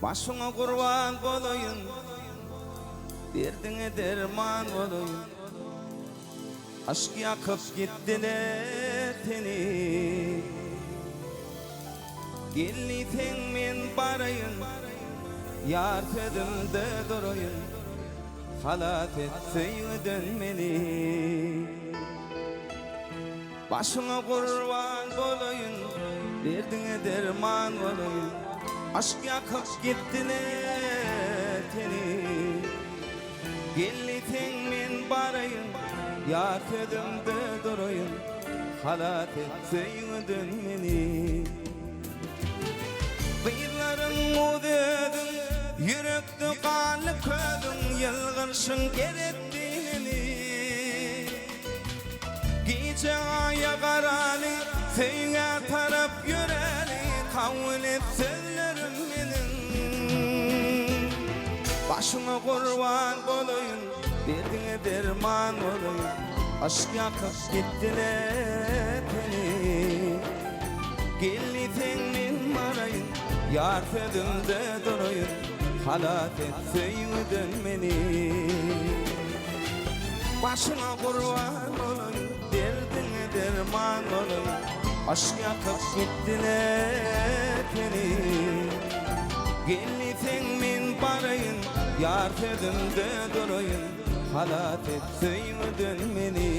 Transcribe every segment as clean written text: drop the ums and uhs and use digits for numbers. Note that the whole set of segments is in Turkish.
Başına kurban olayım, derdine derman olayım. Aşk yakıp gittiler seni. Gelsen men barayım, yar sözümde durayım. Halat etseydin beni. Başına kurban olayım, derdine derman olayım. Aşk yakıp gittiler seni. Gelsen men barayım, yar sözümde durayım. Halat etseydin beni. Kıyıların udedin, yürekte kanlı ködün, yılgırsın gerettiğini. Gece aya karali, seyine taraf yüreli, kavul et sözlerim benim. Başına kurban olayım, derdine derman olayım. Aşk yakıp gittiler seni. Gelsen men barayım, yar sözümde durayım. Halat etseydin beni. Başına kurban olayım, derdine derman olayım. Aşk yakıp gittiler seni. Gelsen men barayım, yar sözümde durayım. Halat etseydin beni.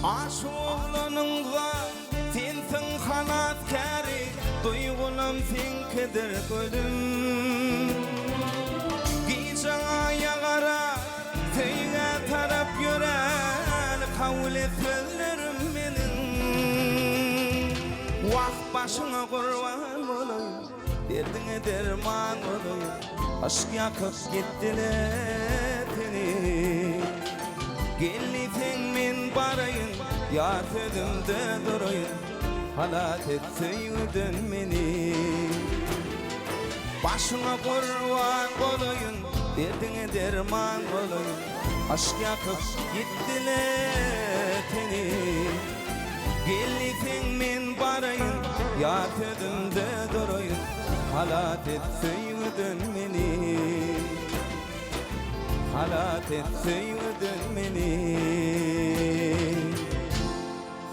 Aşoğlanınğa sensin kanatkari, duygunum senkidir gülüm. Gece aya kara, seyine taraf yürel, kavul et sözlerim benim. Vakt başına kurban olayım, derdine derman olayım. Aşk yakıp gittiler seni. Gelsen men barayım, yar sözümde durayım. Halat etseydin beni. Başına kurban olayım, derdine derman olayım. Aşk yakıp gittiler seni. Gelsen men barayım, yar sözümde durayım. Halat etseydin beni. Halat etseydin beni.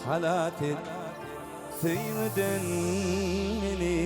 Halat etseydin beni.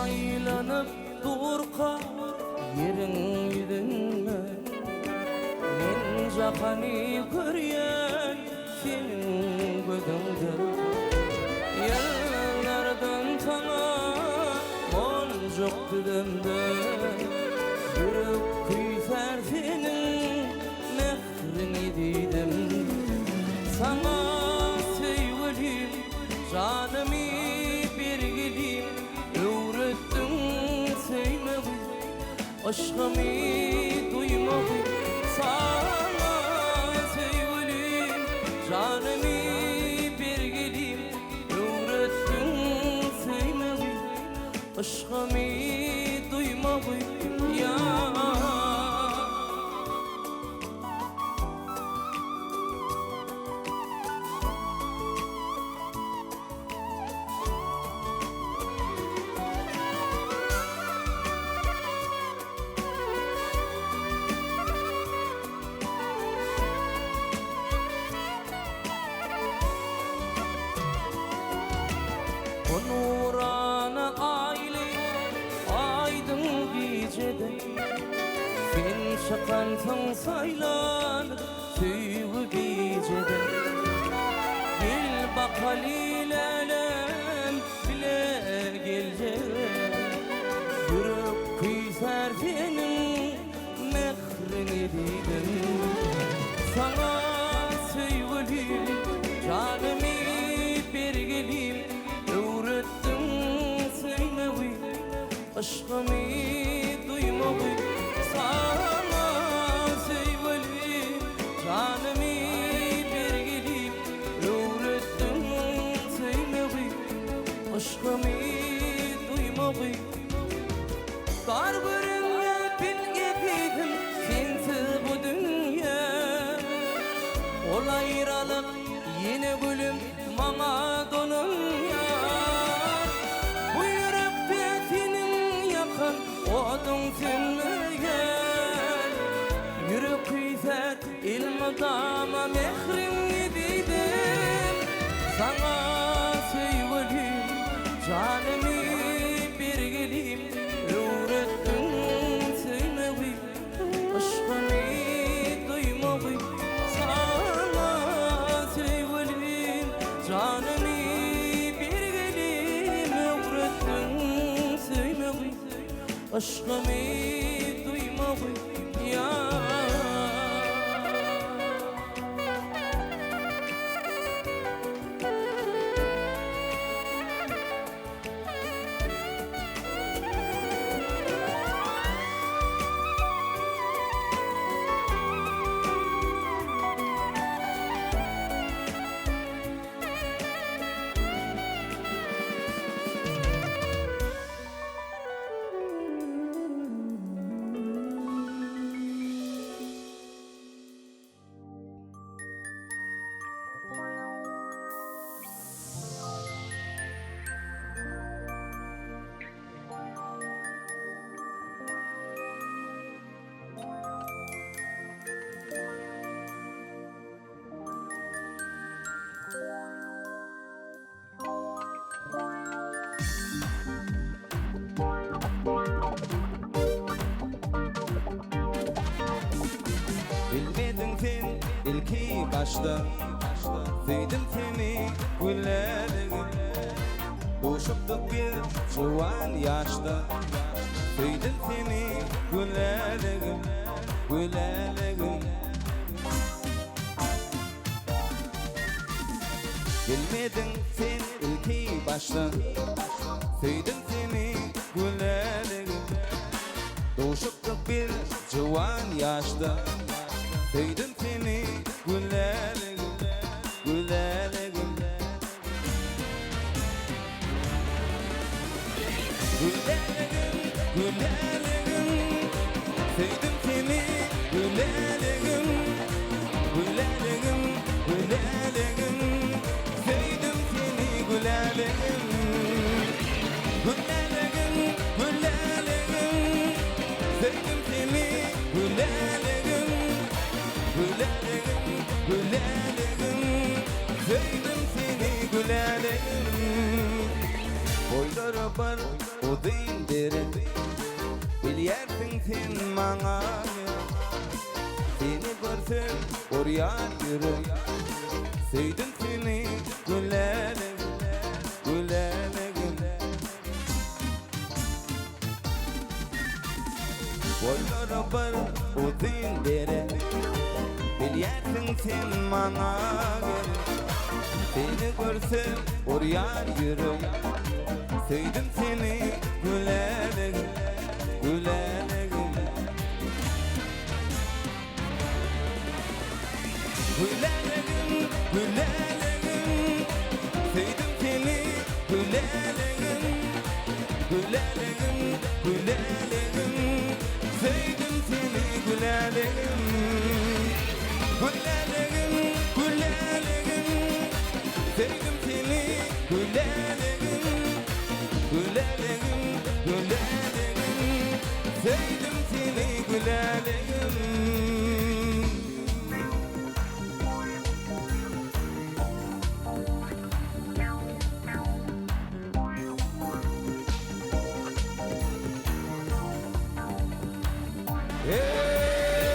Aylanıp durqa yerin yüzünme, men jahani göryen senin gözüngde. Yıllardan sana boncuk dilimde, yürüp kuyser senin mehrini didim. Sana sevgilim, canımı birgilim, öğrettin sevmedi, aşkımı duymadı. Sana sevgilim, canımı birgilim, öğrettin sevmedi, aşkımı duymadı ya. Çakantan saylanır tüyü geceden. Gel bak halilelem bile gelecek. Yürüp kıyser senin mehrini dedim. Sana sevgilim canımı bir gelim. Öğrettim seni aşkımı duymadı. Sana sevgilim canımı bir gelim. Öğrettim seni aşkımı duymadı. Karbırınla bilge dedim sensiz bu dünya. Olayralık yine gülüm bana donunya. Bu yürekte senin yakın odun sönmeyen. Yürek kıyset ilmidama mehrini dedim. Sana sevgilim canımı bir gelim. Öğrettin seni aşkımı duymadı. Sana sevgilim canımı bir gelim. Öğrettin seni aşkımı duymadı ya. Bilmedin sen ilki başta Sevdim seni güllerim Boşuptuk bir çoğan yaşta Sevdim seni güllerim Güllerim Bilmedin sen ilki başta Sevdim seni güllerim Boşuptuk bir çoğan yaşta Sevdim seni güllerim, güllerim. Güllerim, güllerim. Sevdim seni güllerim, güllerim, güllerim. Sevdim seni güllerim, güllerim, güllerim. Sevdim seni güllerim. Güllerim, güllerim. Sevdim seni güllerim. Boylara var o dindirin Bilyersin sen bana Seni görsem oraya yürü Sevdim seni güllerim, güllerim. Boylara var o dindirin Bilyersin sen bana Seni görsem oraya yürü Sevdim seni güllerim, güllerim. Güllerim, güllerim. Sevdim seni güllerim, güllerim, güllerim. Sevdim seni güllerim. Güllerim, güllerim. Sevdim seni güllerim. Güllerim, güllerim. Sevdim seni güllerim. Hey!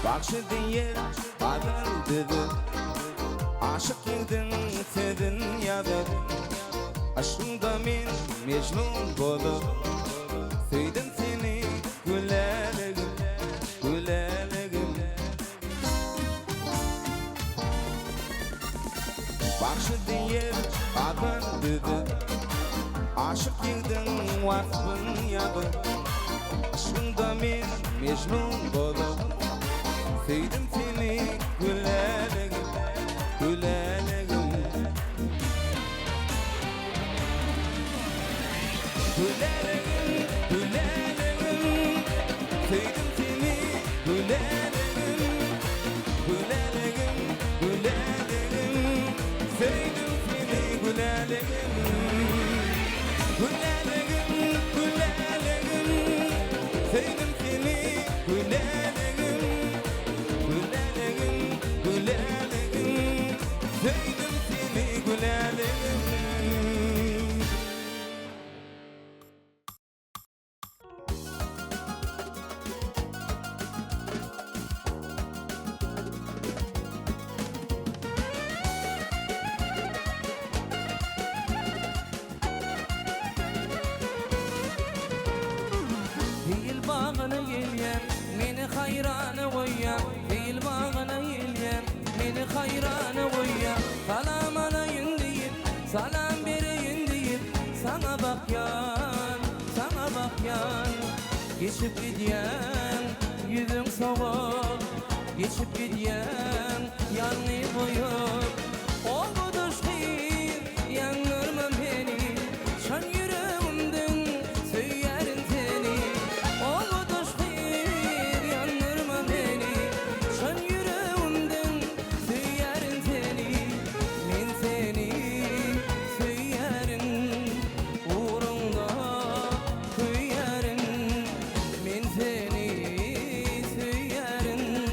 Bakşı diyer adıldıdı Aşık yedin sedin yadı Aşkımda men mecnun bolup Söydim seni güleligim Güleligim Bakşı diyer adıldıdı Aşık yedin vasfın yadı Aşkımda men mecnun bolup Söydim seni güleligim Güleligim Güleligim Güleligim Söydim seni güleligim Güleligim Güleligim Söydim seni güleligim Güleligim Güleligim Söydim seni güleligim Güleligim Güleligim Söydim seni güleligim Değil bağına gelyen, meni hayrana koyyan. Değil bağına gelyen, meni hayrana koyyan. Salam alayın deyip, salam bereyin deyip. Sana bakyan, sana bakyan. Geçip gidyen, yüzün soğuk. Geçip gidyen, yanlı koyup. O buduş değil, yanırmam beni. Şan yüreğimden söylerin seni. O buduş değil, yanırmam beni. Şan yüreğimden söylerin seni. Men seni söylerin, uğrunda köylerin. Men seni söylerin,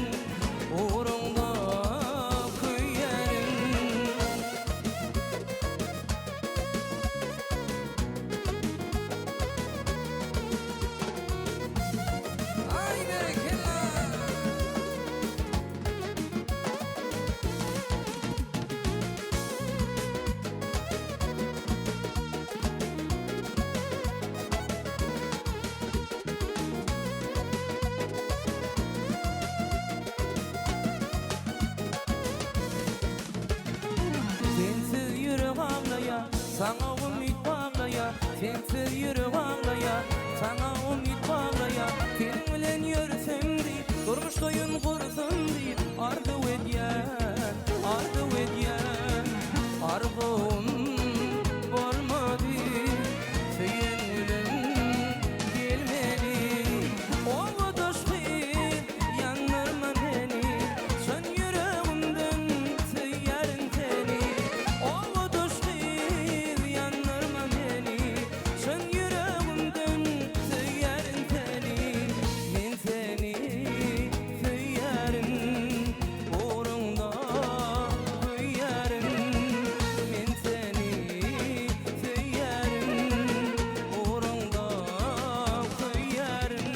uğrunda köylerin. Haydi kella. Sensiz yürek ağlaya, sana ümit bağlaya. Sensiz yürek ağlaya, sana ümit bağlaya. Senin bilen yürüsem deyip, durmuş doyun kursam deyip. Ardı edyen, ardı edyen. Argın olmadı, söylen bilen gelmedi. O buduş değil, yanırma beni. Şan yüreğimden söylerin seni. O buduş değil, yanırma beni. Şan yüreğimden söylerin seni. Men seni söylerin, uğrunda köylerin. Men seni söylerin, uğrunda köylerin.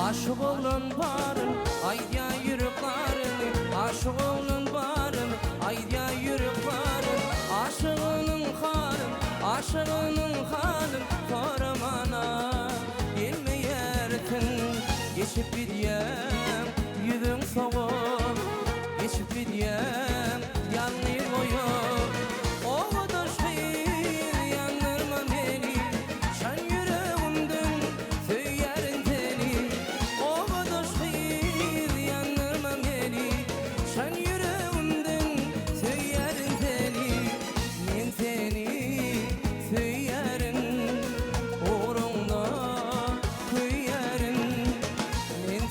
Aşık olan barın, ayda yürüklerini. Aşık olan barın, ayda yürüklerini. Aşığının halın, aşığının halın. Soramana gelmeyersin. Geçip gidyen, yüzün soğuk. Geçip gidyen, yanlı koyup. O buduş değil, yanırma beni. Şan yüreğimden söylerin seni. O buduş değil, yanırma beni. Şan yüreğimden söylerin seni. Men seni söylerin, uğrunda köylerin. Men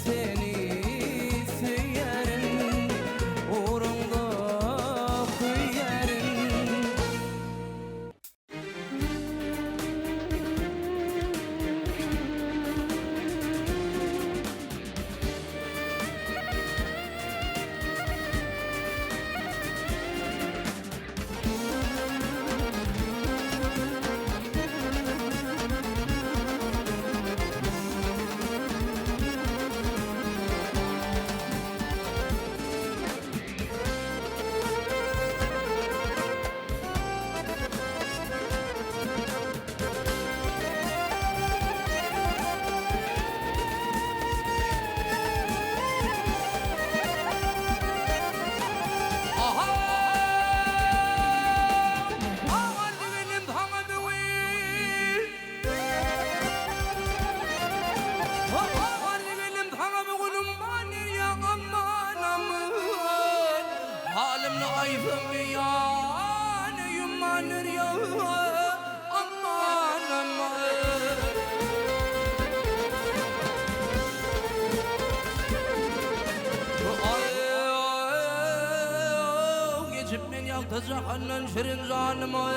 cehennem şirin canıma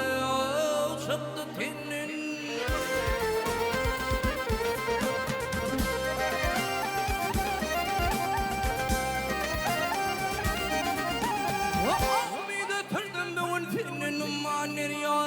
çıktı tenin. Ahmide tırdım ben senin umanir ya.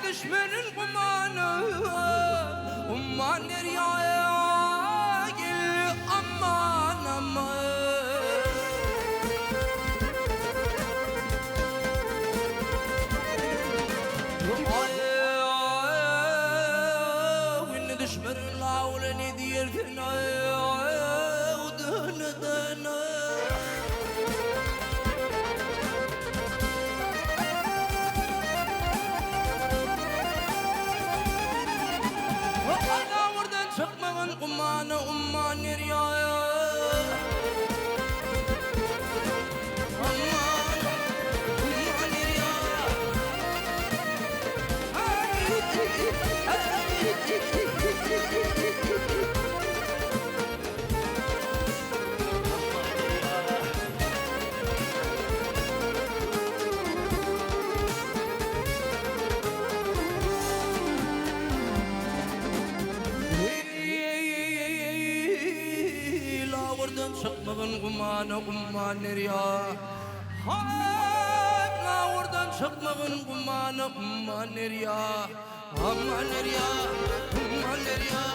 Düşmenin kumanı umman deryaya gel aman aman. Ay düşmenin lavle ne diyer dönü dönü. Çıkmağın umanı umman nereye? Aman umman nereye? Çıkmağın kumanı umman nereye? Hala oradan çıkmağın kumanı umman nereye? Aman nereye? Umman nereye?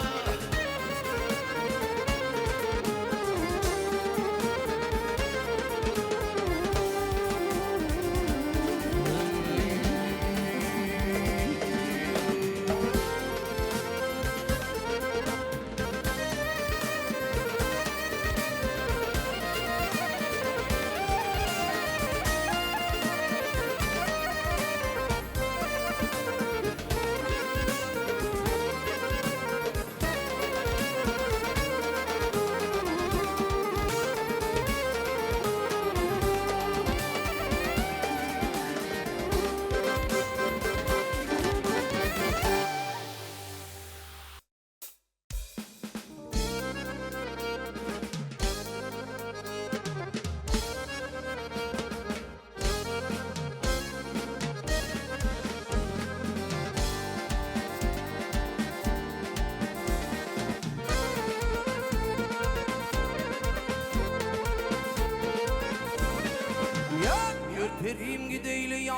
Ürperim gideyle ya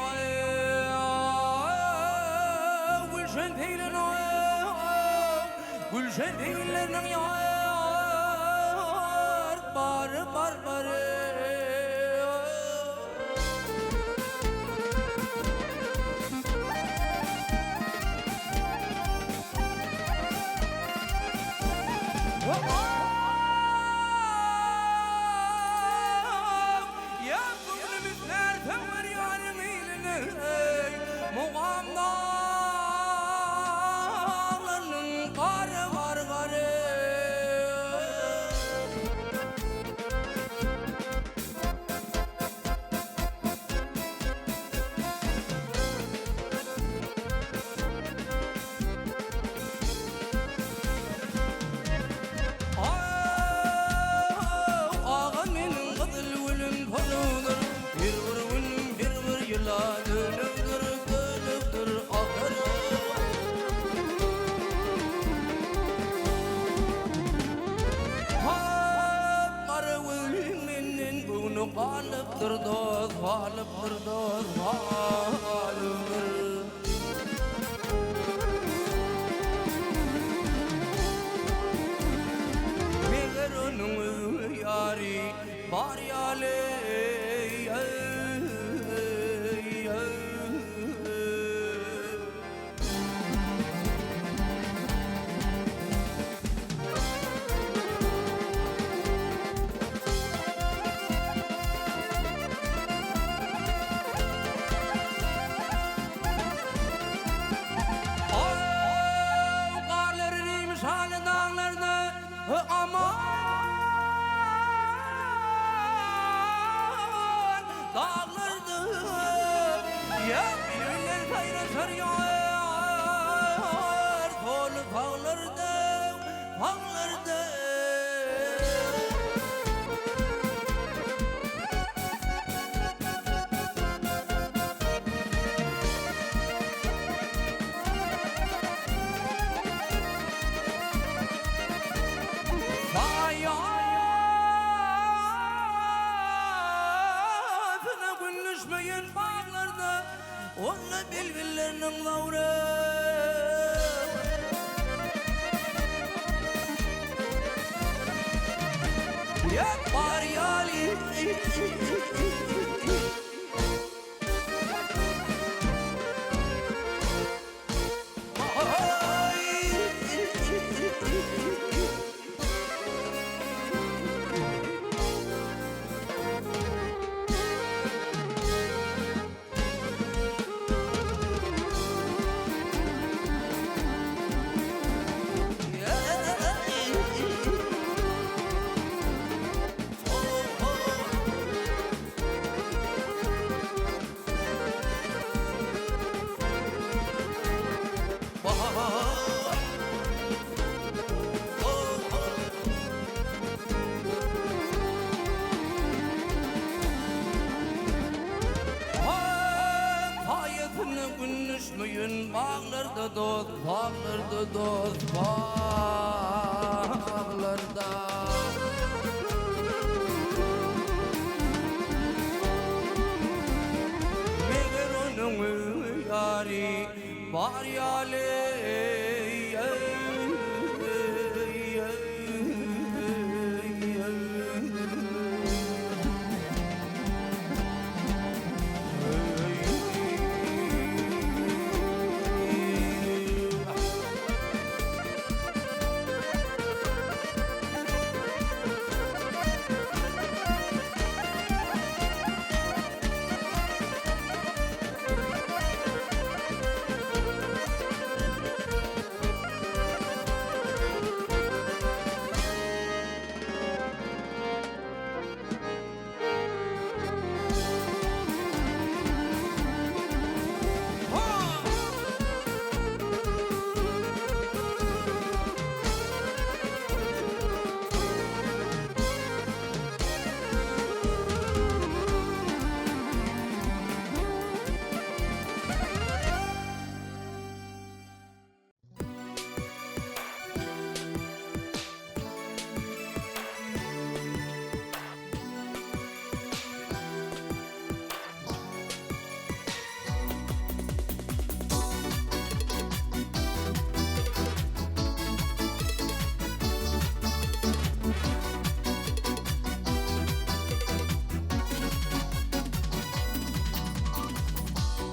Gülşen teylen Gülşen teylen ya Barı bar barı Muğamlarının karı var karı. Falıptır dost, falıptır dost, falıptır. Meğer onun yari var yale. Aman dağlardı ya birler paylaşır yağar kolu dağlardı dağlardı. Hayatına gülüşmeyin bağlarda onunla bilbillerinin lavra. Yapar yali Günüşmeyin bağlarda dost, bağlarda dost, bağlarda. Meğer onun yari var yale.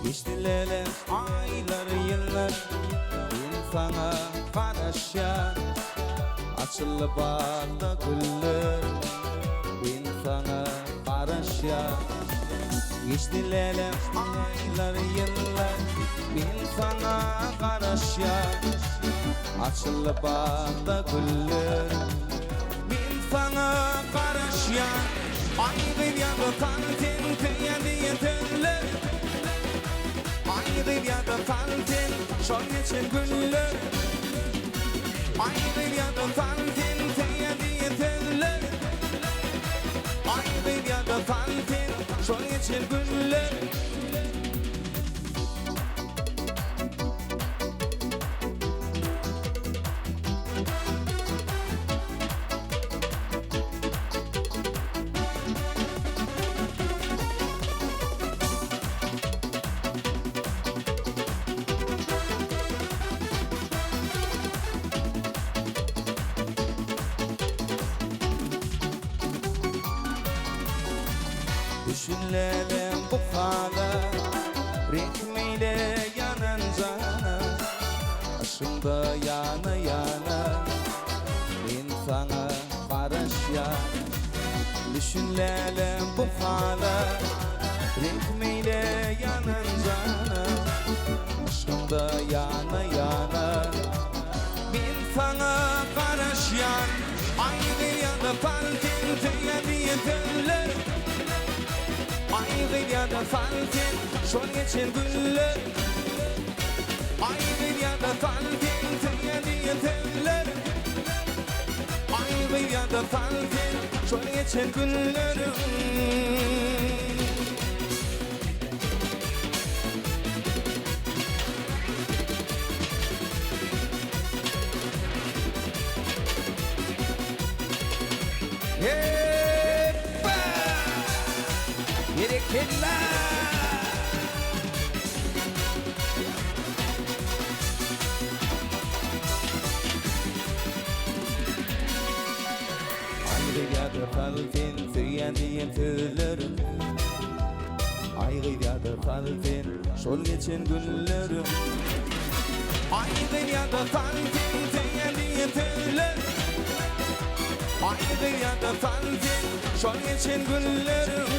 İşte aylar yıllar insana karışa açılıp bağda güller insana karışa. İşte aylar yıllar insana karışa açılıp bağda güller insana karışa. Ayrı yanıtan tenteye yeterler. Ayrı yanıtan son için güller. Ayrı yanıtan tenteye yeterler. Ayrı yanıtan son için güller. Düşünlerim bu hala ritmiyle yanan cana Başımda yana yana ben sana karışyan Düşünlerim bu hala ritmiyle yanan cana Başımda yana yana ben sana karışyan Ayrı ya da faltin tüye yeterler Ayrı ya da faltin şol geçen günler Ayrı ya da faltin tüye yeterler Ayrı ya da faltin şol geçen günler Yepa! Yerekella! Ayrı ya da faltin tüyen diyen tüylerim Ayrı ya da faltin şol geçen günlerim Ayrı ya da faltin tüyen diyen tüylerim Ayrı ya da faltin şol geçen günlerim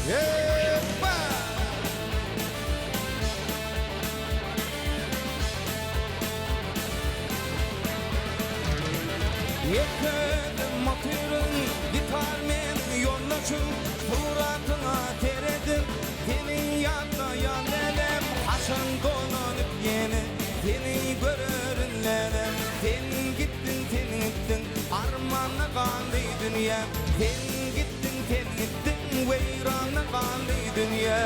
Yepa! Yeterim motorun gitar men yollacım Suratına teredim senin yanına yanelem Haşan dolanıp yeni seni görürünlerim Sen gittin armağanla kaldı dünya Sen gittin veyranla kaldı dünya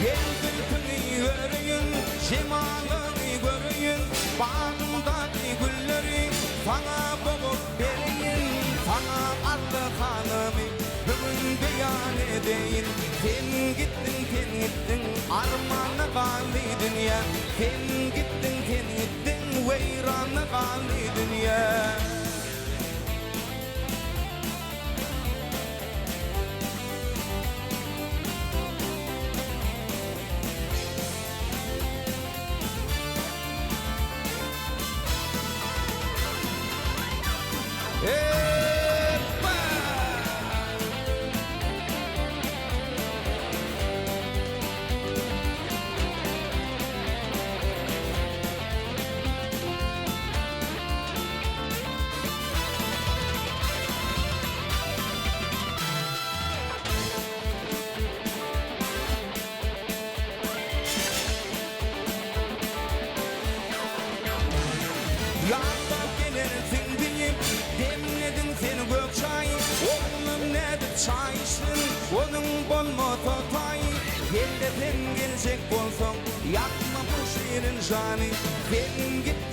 Yeldin görün, şimalını görün Bağımdaki gülleri sana bulup vereyim Sana adlı hanımı bugün beyan edeyim Sen gittin, armağanla kaldı dünya Sen gittin, veyranla kaldı dünya Yepa! Yağda gelirsin deyip demledin seni gök çay Oğlum nedir çayışın onun bolma totay Yerden gelecek bolson yakma bu şiirin canı Sen gittin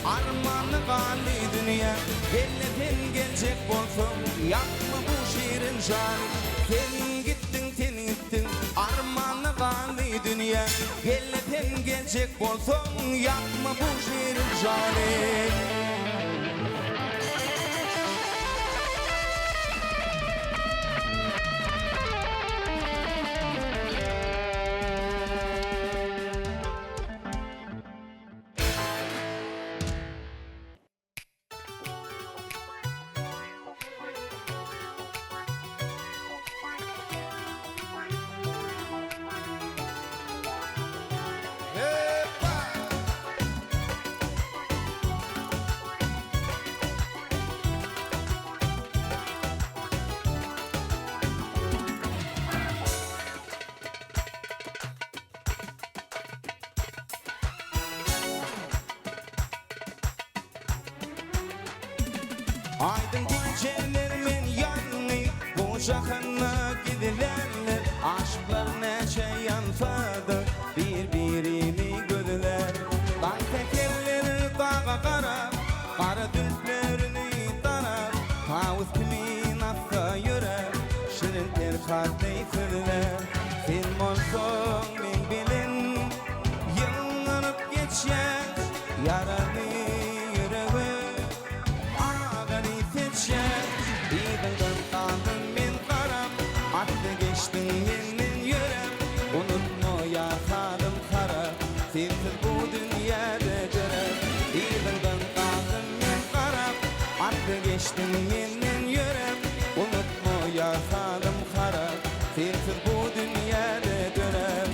armağanı kaldı dünya Yerden gelecek bolson yakma bu şiirin canı Sen gittin armağanı kaldı dünya Yerden gelecek bolson yakma bu şiirin canı Aydın gecelermin yanını bu şahına gidilerler. Aşıklar neçe yansadı birbirini gödüler. Dağ tekerleri dağa karar, kara düzlerini tarar. Tavus kimin aksa yörer, şirin terkatlı yitiriler. Sen olsun min bilin, yıllanıp geçer yaralı yüreği. Ağanı seçer, İğden kaldım min karam. Atlı geçtin yemin yürem, unutma yaşadım kara. Sensiz bu dünyada görem. İğden kaldım min karam. Atlı geçtin yemin yürem, unutma yaşadım kara. Sensiz bu dünyada görem.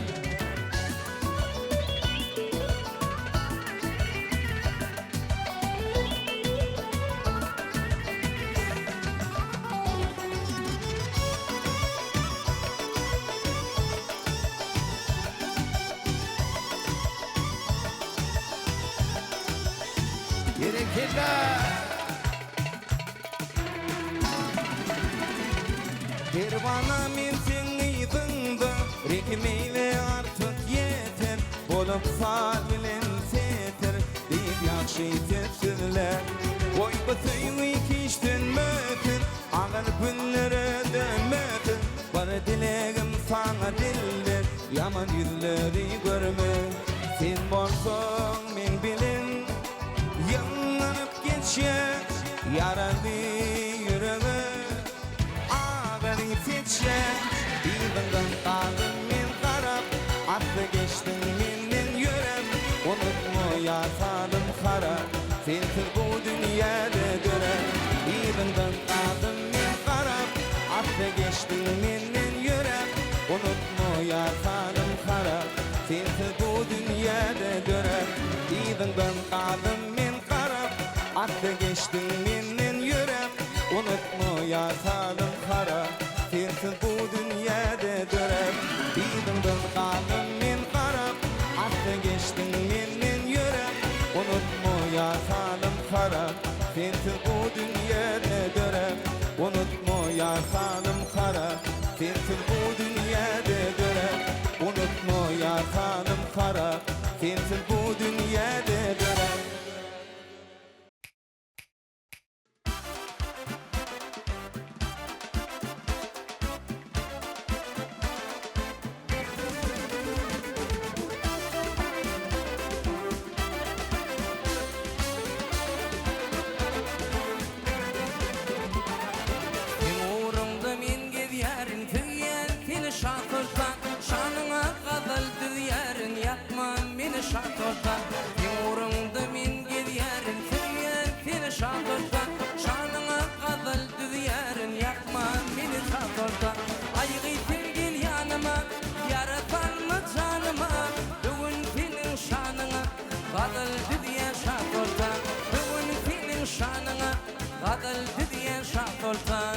Bir bana minsin iyidinde, rekmeyle artık yeter. Bolup sabilen seter, deyip yakşı tetsizler. Oy batıyı kiştin mötür, ağır günlere dönmötür. Var dileğim sana dildir, yaman yüzleri görme. Sen borsun men bilin, yanlanıp geçer yaralı yüreği. Ağanı seçer, İğden kaldım min karab. Atlı geçtin minnin yürem, unutma yaşadım kara. Sensiz bu dünyada görem. İğden kaldım min karab. Atlı geçtin minnin yürem, unutma yaşadım kara. Sensiz bu dünyada görem. İğden kaldım min karab. Atlı geçtin minnin yürem, unutma yaşadım kara. Sensiz bu dünyada görem. İğden kaldım min karab. Atlı geçtin minnin yürem, unutma yaşadım kara. Sensiz bu dünyada görem. Unutma yaşadım kara. Sensiz bu dünyada görem. Unutma yaşadım kara. Sensiz bu dünyada görem. Uğrumda min gidiyerin tüyen seni şatırsan. Şanına kadal düyerin yapma beni şatırsan. Uğrumda min gidiyerin tüyen seni şatırsan. Şanına kadal düyerin yapma beni şatırsan. Aygı sevgil yanıma, yaratan mı canıma. Bugün senin şanına kadal düyen şatırsan. Bugün senin şanına kadal düyen şatırsan.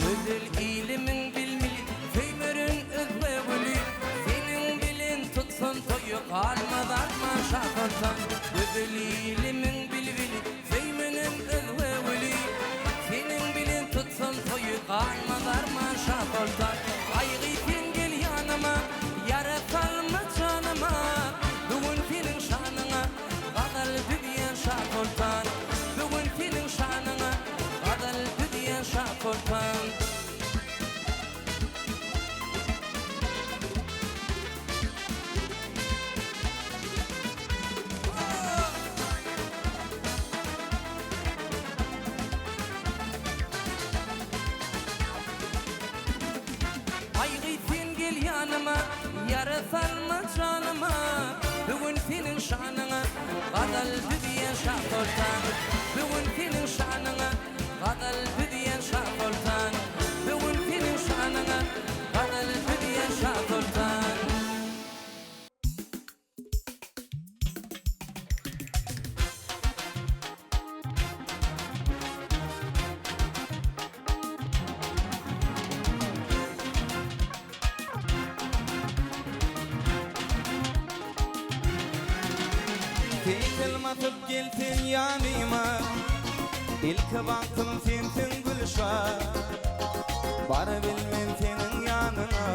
Ödül ilimin bilmeli, feymerin özbeveli. Senin bilin tutsun toyu kalmadan maşakırsan. Ödül ilimin bilmeli, feymerin özbeveli. Senin bilin tutsun toyu kalmadan maşakırsan. Aygı sen gel yanıma, yaratalma canıma. Bugün senin şanına kadal dünya şakırsan. Bugün senin şanına kadal dünya şakırsan. Aygı sen gel yanıma, yaratalma canıma. Bugün senin şanına kadal dünya şakırsan. Bugün senin şanına kadal dünya şakırsan. Bugün senin şanına kadal dünya şakırsan. Fikilmatıp geltin yanıma İlk baktım sensin Gülşah Bar bilmem senin yanına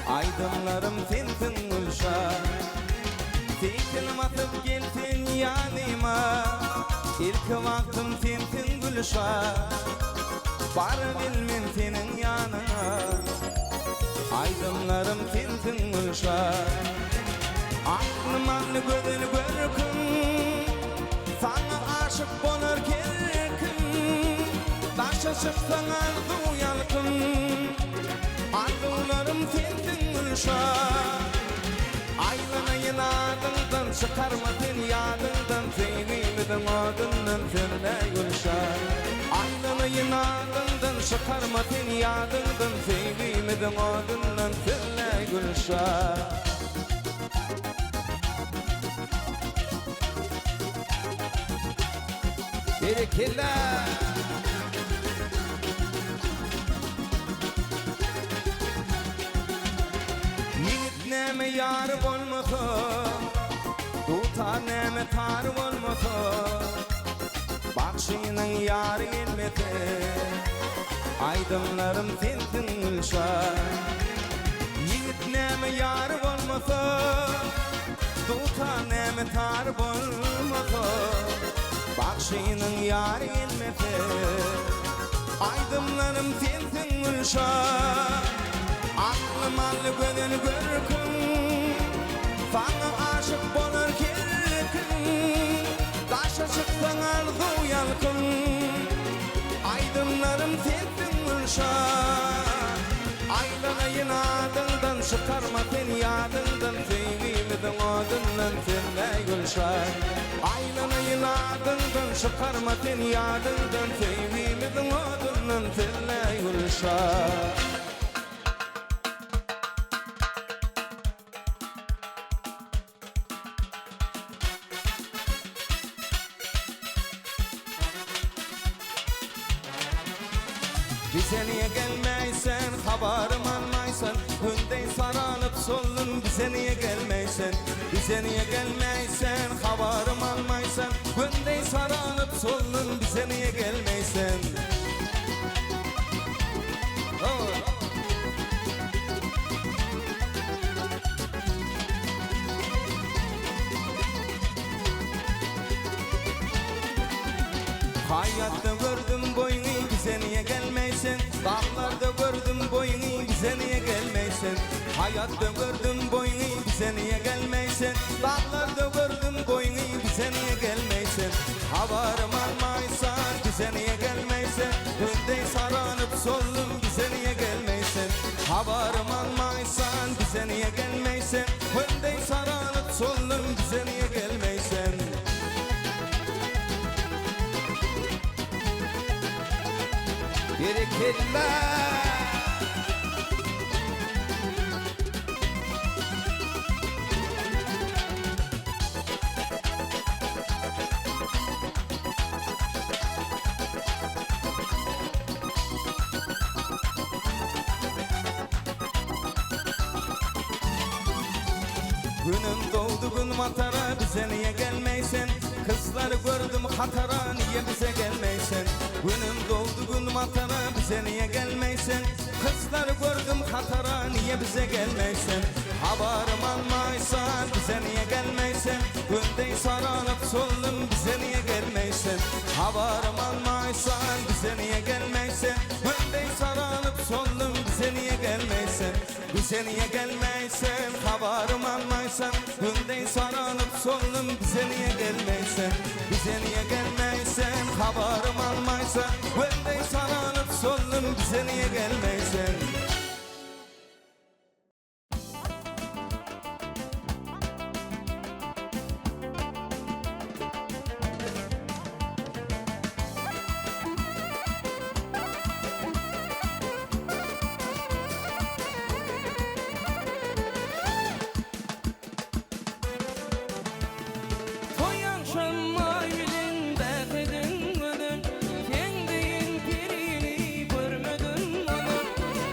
Aydınlarım sensin Gülşah Fikilmatıp geltin yanıma İlk baktım sensin Gülşah Bar bilmem senin yanına Aydınlarım sensin Gülşah Aklımın gözünü görkün Sana aşık bolar kerkin Taşa çıksan arzu yalkın Arzularım sensin Gülşah Aylanayın adından çıkarma seni yadından Sevgilimden adından sırla Gülşah Aylanayın adından çıkarma seni yadından Sevgilimden adından sırla Gülşah Berikiller Yiğit neme yar olmasa Tutar neme tar olmasa Bakşının yar gelmedi Aydınlarım sensin Gülşah Yiğit neme yar olmasa Tutar neme tar olmasa Bakşının yar gelmedi Aydınlarım sensin Gülşah Aklım allı gönül görkün Sana aşık bolar kerkin Taşa çıksan arzu yalkın Aydınlarım sensin Gülşah Aylanayın adından çıkarma seni yadından Sevgilimden adından sırla Gülşah Aylanayın adından çıkarma seni yadından Sevgilimden adından sırla Gülşah Bize niye gelmeysen, haberim almaysan Hündey sarılıp sollun, bize niye gelmeysen Bize niye gelmeysen, haberim almaysan Hündey sarılıp sollun, bize niye gelmeysen Hayatta gördüm boyunu, bize niye gelmeysen Dağlarda gördüm boyunu, bize niye gelmeysen Hayatta gördüm boyunu, bize niye gelmeysen Dağlarda gördüm boyunu, bize niye gelmeysen Haberim almaysan, bize niye gelmeysen Hündey sarılıp sollum, bize niye gelmeysen Haberim almaysan, bize niye gelmeysen Hündey sarılıp sollum, bize niye gelmeysen Berikiller Günüm doğdu gün matara, bize niye gelmeysen Kızları gördüm hatara, niye bize gelmeysen Günüm doğdu gün matara, bize niye gelmeysen Kızları gördüm hatara, niye bize gelmeysen Haberim almaysan, bize niye gelmeysen Hündey sarılıp sollum, bize niye gelmeysen Haberim almaysan, bize niye gelmeysen Hündey sarılıp sollum, bize niye gelmeysen Bize niye gelmeysen, haberim almaysan Hündey sarılıp sollum, bize niye gelmeysen Bize niye gelmeysen, haberim almaysan Hündey sarılıp sollum, bize niye gelmeysen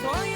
Toy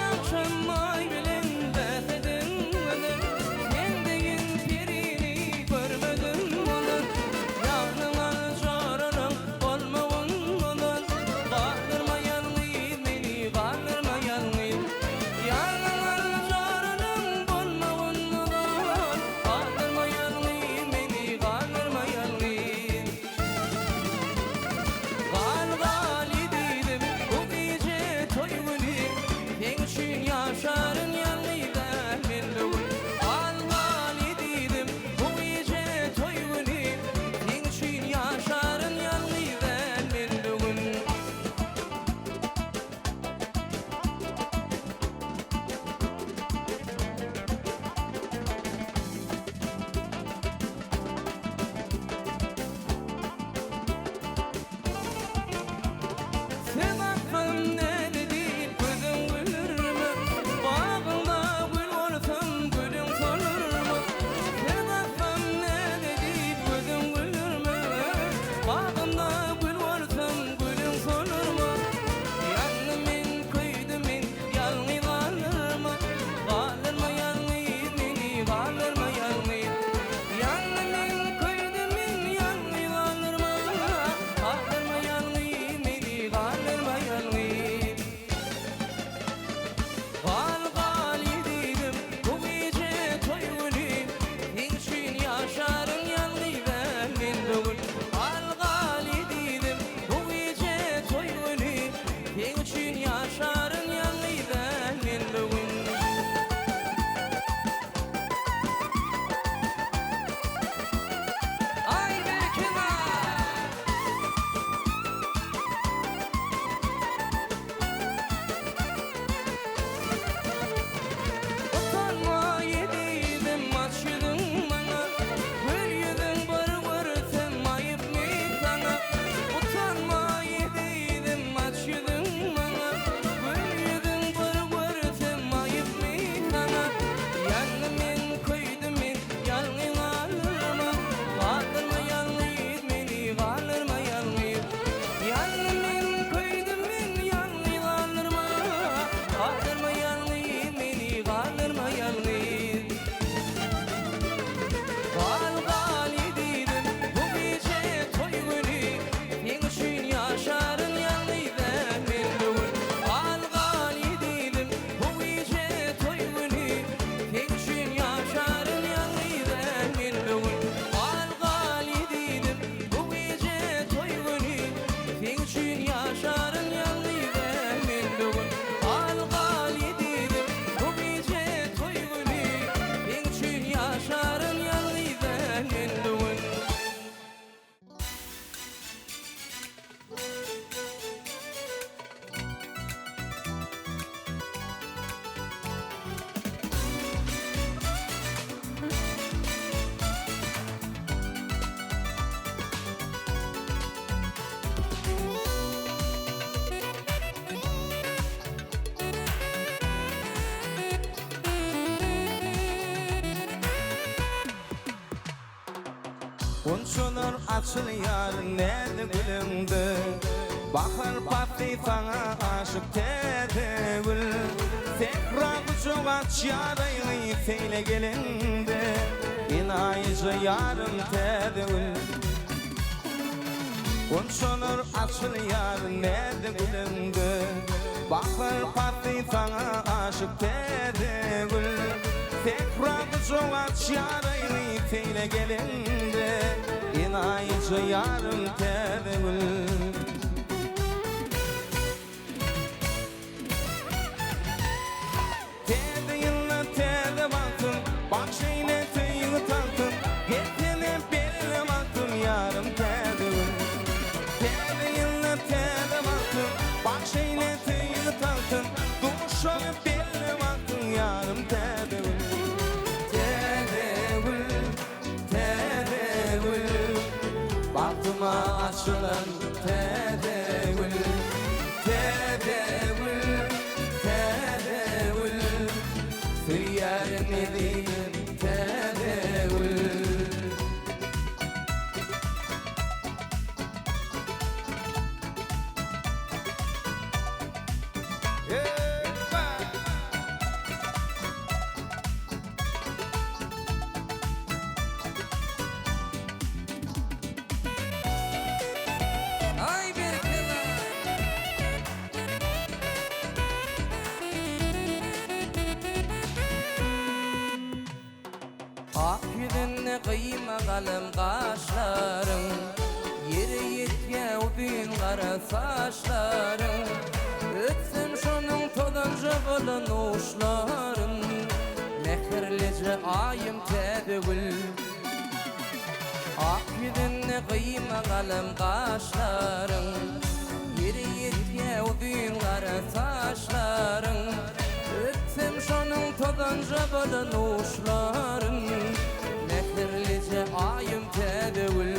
Onçolar açılıyar nedi gülündü Bakar patli sana aşık tedi gül Tekrar çok aç yarayı feyle gelindi İnayıcı yarım tedi gül Onçolar açılıyar nedi gülündü Bakar patli sana aşık tedi gül Tekrar çok aç yarayı feyle gelindi İnayıcı yarım tedi gül Tedi yılına tedi baktım Bak şeyle tüyü taktım Gittiğine belli baktım yarım tedi gül Tedi yılına tedi baktım Bak şeyle tüyü taktım Duşa belli baktım yarım tedi gül Baktıma açılan tedevül Tedevül, tedevül Tüyerini değilim tedevül Ak yüzünde kıyma kalem kaşların Yeri yetke o büyün kara saçların Ötsem şonun todancı bulun uşların Mehirlice ayım tedgül Ak yüzünde kıyma kalem kaşların Yeri yetke o büyün kara saçların Ötsem şonun todancı bulun uşların Mehirlice ayım tedgül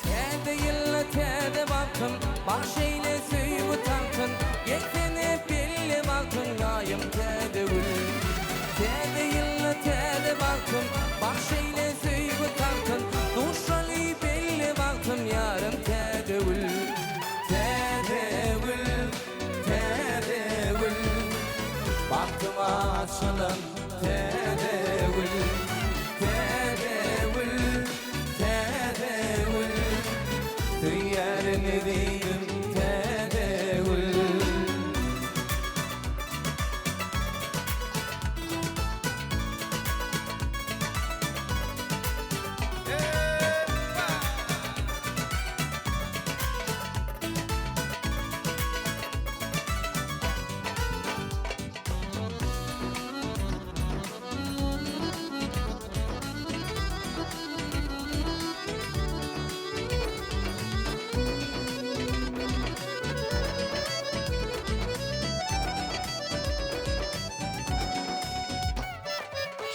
Tedi yılla tedi baktın Bak şeyle süyü taktın Yekene belli baktın ayım tedgül Tedi yılla tedi baktın Bak şeyle süyü taktın Duşalı belli baktın yarım tedgül Tedgül, tedgül Baktıma açılan tedevül Tedevül, tedevül Tüyerini değilim tedevül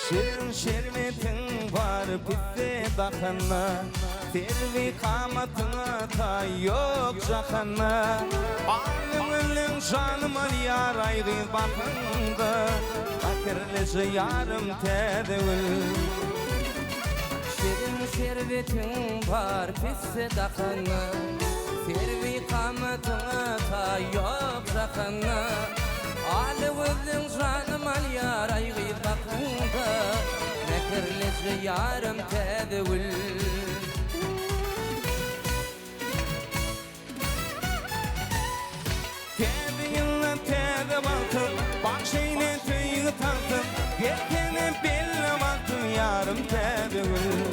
Şirin şerbetin var bitti bakana Tervi kamatına ta yok cahana Alımının canım al yar ayrı bakında Bakırlıcı yarım tedevül Şirin şerbetin var pisse dakana Tervi kamatına ta yok cahana Alımının canım al yar ayrı bakında Mehirlice yarım tedvül Tedi yılına tedi baktım Bak şeyle tüyü taktım Yekene belli baktım yarım tedevül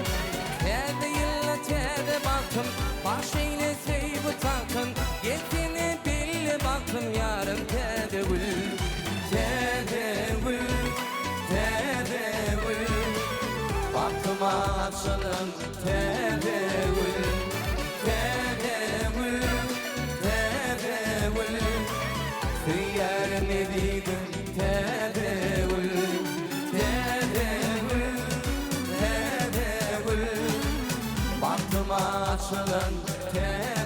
Tedi yılla tedi baktım Bak şeyle süyü taktın Yekene belli baktım yarım tedvül Tedevül, tedevül Baktıma açılan tedevül Tedevül, tedevül Tüyerini değilim tedevül Tedevül, tedevül Baktıma açılan tedevül